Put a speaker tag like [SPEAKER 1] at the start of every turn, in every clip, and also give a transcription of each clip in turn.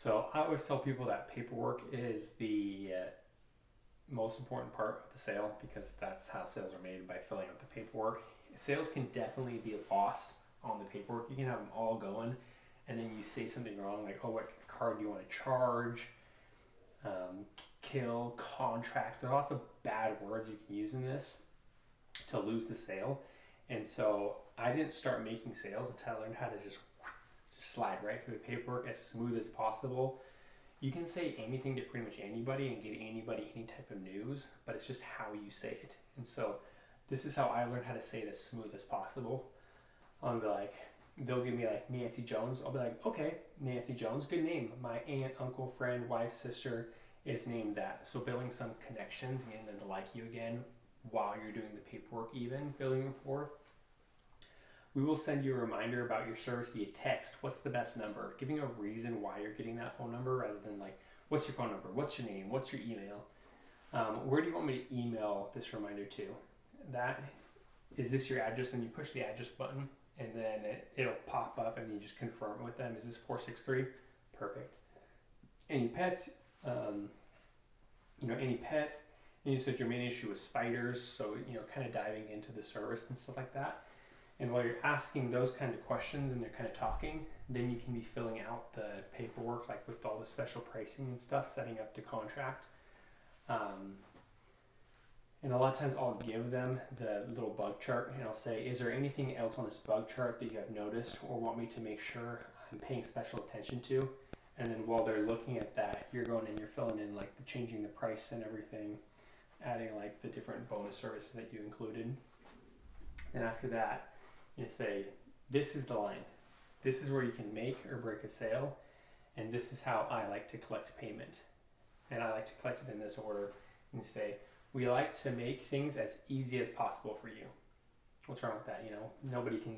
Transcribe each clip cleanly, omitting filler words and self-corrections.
[SPEAKER 1] So I always tell people that paperwork is the most important part of the sale because that's how sales are made, by filling out the paperwork. Sales can definitely be lost on the paperwork. You can have them all going, and then you say something wrong, like, oh, what card do you want to charge? Kill, contract. There are lots of bad words you can use in this to lose the sale. And so I didn't start making sales until I learned how to just slide right through the paperwork as smooth as possible. You can say anything to pretty much anybody and get anybody any type of news, but it's just how you say it. And so this is how I learned how to say it as smooth as possible. I'll be like, they'll give me like Nancy Jones. I'll be like, okay, Nancy Jones, good name. My aunt, uncle, friend, wife, sister is named that. So building some connections, getting them to like you again while you're doing the paperwork, even building rapport. We will send you a reminder about your service via text. What's the best number? Giving a reason why you're getting that phone number rather than like, what's your phone number? What's your name? What's your email? Where do you want me to email this reminder to? That is this your address? And you push the address button, and then it'll pop up, and you just confirm it with them. Is this 463? Perfect. Any pets? Any pets? And you said your main issue was spiders, so kind of diving into the service and stuff like that. And while you're asking those kind of questions and they're kind of talking, then you can be filling out the paperwork, like with all the special pricing and stuff, setting up the contract. And a lot of times I'll give them the little bug chart, and I'll say, is there anything else on this bug chart that you have noticed or want me to make sure I'm paying special attention to? And then while they're looking at that, you're going and you're filling in like changing the price and everything, adding like the different bonus services that you included. And after that, you say, this is the line. This is where you can make or break a sale, and this is how I like to collect payment. And I like to collect it in this order, and say, we like to make things as easy as possible for you. What's wrong with that? Nobody can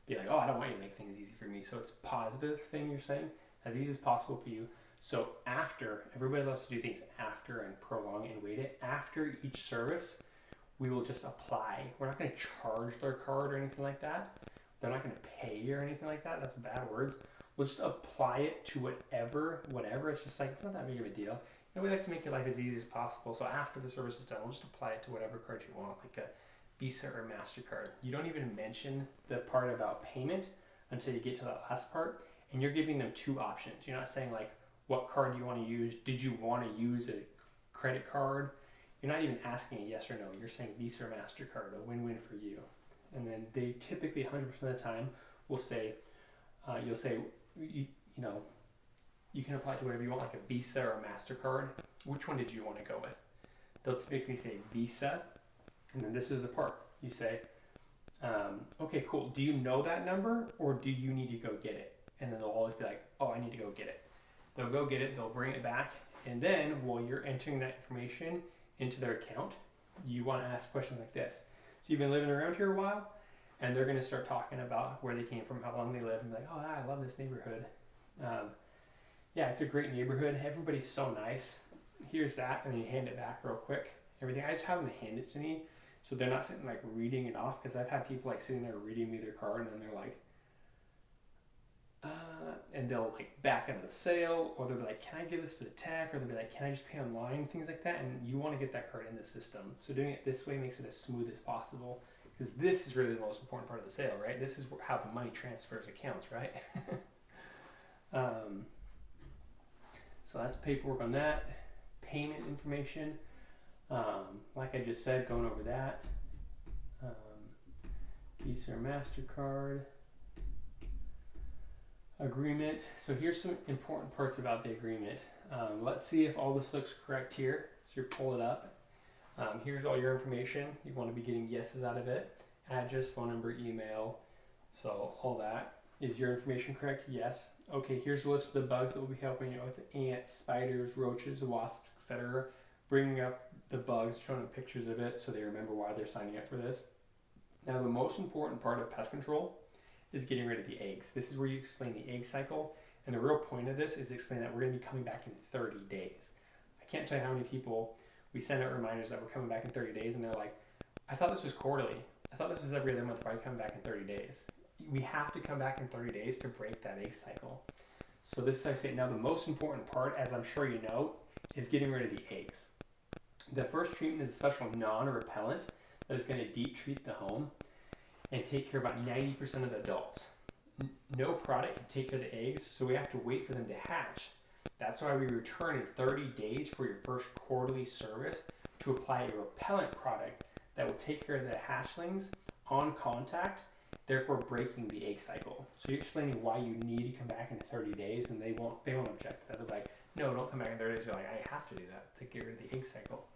[SPEAKER 1] be like, oh, I don't want you to make things easy for me. So it's a positive thing you're saying, as easy as possible for you. So after, everybody loves to do things after and prolong and wait it. After each service, we will just apply. We're not going to charge their card or anything like that. They're not going to pay or anything like that. That's bad words. We'll just apply it to whatever. It's just like, it's not that big of a deal. We like to make your life as easy as possible. So after the service is done, we'll just apply it to whatever card you want, like a Visa or MasterCard. You don't even mention the part about payment until you get to that last part. And you're giving them two options. You're not saying like, what card do you want to use? Did you want to use a credit card? You're not even asking a yes or no. You're saying Visa or MasterCard, a win-win for you. And then they typically 100% of the time will say, you'll say, you can apply to whatever you want, like a Visa or a MasterCard. Which one did you want to go with? They'll typically say Visa, and then this is the part. You say, okay, cool. Do you know that number, or do you need to go get it? And then they'll always be like, oh, I need to go get it. They'll go get it. They'll bring it back. And then while you're entering that information into their account, you want to ask questions like this. So you've been living around here a while, and they're going to start talking about where they came from, how long they live, and be like, oh, I love this neighborhood. Yeah, it's a great neighborhood. Everybody's so nice. Here's that, and then you hand it back real quick. Everything. I just have them hand it to me, so they're not sitting like reading it off. Because I've had people like sitting there reading me their card, and then they're like, and they'll like back out of the sale, or they'll be like, can I give this to the tech? Or they'll be like, can I just pay online? Things like that. And you want to get that card in the system. So doing it this way makes it as smooth as possible, because this is really the most important part of the sale, right? This is how the money transfers accounts, right? So that's paperwork on that. Payment information. Like I just said, going over that. Visa or MasterCard. Agreement. So here's some important parts about the agreement. Let's see if all this looks correct here. So you pull it up. Here's all your information. You want to be getting yeses out of it. Address, phone number, email. So all that. Is your information correct? Yes. Okay, here's a list of the bugs that will be helping you with: ants, spiders, roaches, wasps, etc. Bringing up the bugs, showing them pictures of it so they remember why they're signing up for this. Now the most important part of pest control is getting rid of the eggs. This is where you explain the egg cycle, and the real point of this is to explain that we're going to be coming back in 30 days. I can't tell you how many people we send out reminders that we're coming back in 30 days, and they're like, I thought this was quarterly. I thought this was every other month. Why are you coming back in 30 days? We have to come back in 30 days to break that egg cycle. So this is, I say, now the most important part, as I'm sure you know, is getting rid of the eggs. The first treatment is a special non-repellent that is going to deep treat the home and take care of about 90% of the adults. No product can take care of the eggs, so we have to wait for them to hatch. That's why we return in 30 days for your first quarterly service to apply a repellent product that will take care of the hatchlings on contact, therefore breaking the egg cycle. So you're explaining why you need to come back in 30 days, and they won't object to that. They're like, no, don't come back in 30 days. You're like, I have to do that to get rid of the egg cycle.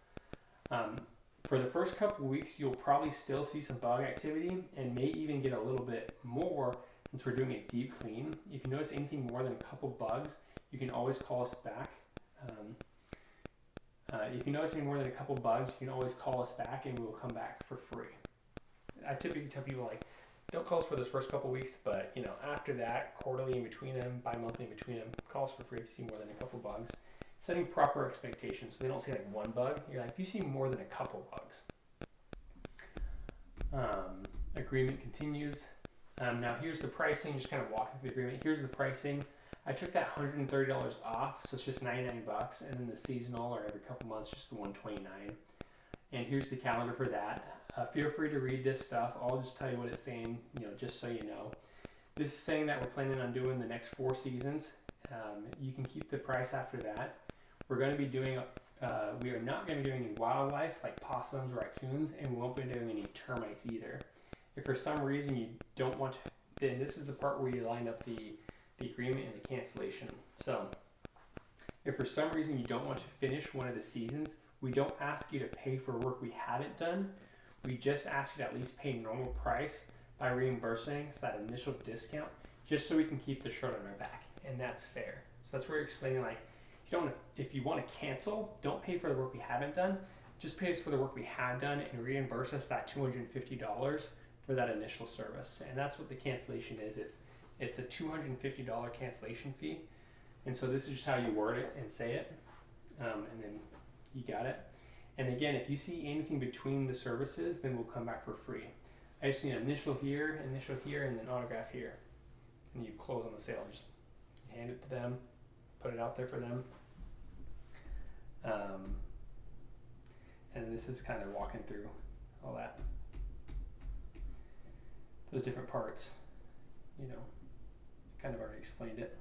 [SPEAKER 1] For the first couple of weeks, you'll probably still see some bug activity and may even get a little bit more since we're doing a deep clean. If you notice anything more than a couple bugs, you can always call us back. If you notice any more than a couple bugs, you can always call us back and we will come back for free. I typically tell people, like, don't call us for those first couple weeks, but after that, quarterly in between them, bi-monthly in between them, call us for free if you see more than a couple bugs. Setting proper expectations so they don't see like one bug. You're like, if you see more than a couple bugs. Agreement continues. Now here's the pricing, just kind of walking through the agreement. Here's the pricing. I took that $130 off, so it's just 99 bucks, and then the seasonal or every couple months, just the 129. And here's the calendar for that. Feel free to read this stuff. I'll just tell you what it's saying, just so you know. This is saying that we're planning on doing the next 4 seasons. You can keep the price after that. We're going to be doing, we are not going to be doing any wildlife like possums, raccoons, and we won't be doing any termites either. If for some reason you don't want to, then this is the part where you line up the agreement and the cancellation. So if for some reason you don't want to finish one of the seasons, we don't ask you to pay for work we haven't done. We just ask you to at least pay normal price by reimbursing that initial discount, just so we can keep the shirt on our back, and that's fair. So that's where you're explaining, like, if you want to cancel, don't pay for the work we haven't done. Just pay us for the work we had done and reimburse us that $250 for that initial service. And that's what the cancellation is. It's a $250 cancellation fee. And so this is just how you word it and say it. And then you got it. And again, if you see anything between the services, then we'll come back for free. I just need an initial here, and then autograph here. And you close on the sale. Just hand it to them, put it out there for them. And this is kind of walking through all that. Those different parts, kind of already explained it.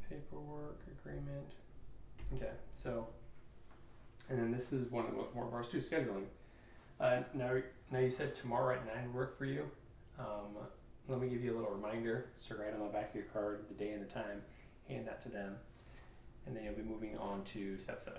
[SPEAKER 1] Paperwork, agreement. Okay, so, and then this is one of the more parts too, scheduling. Now you said tomorrow at 9 work for you. Let me give you a little reminder. So write on the back of your card the day and the time, hand that to them, and then you'll be moving on to step 7.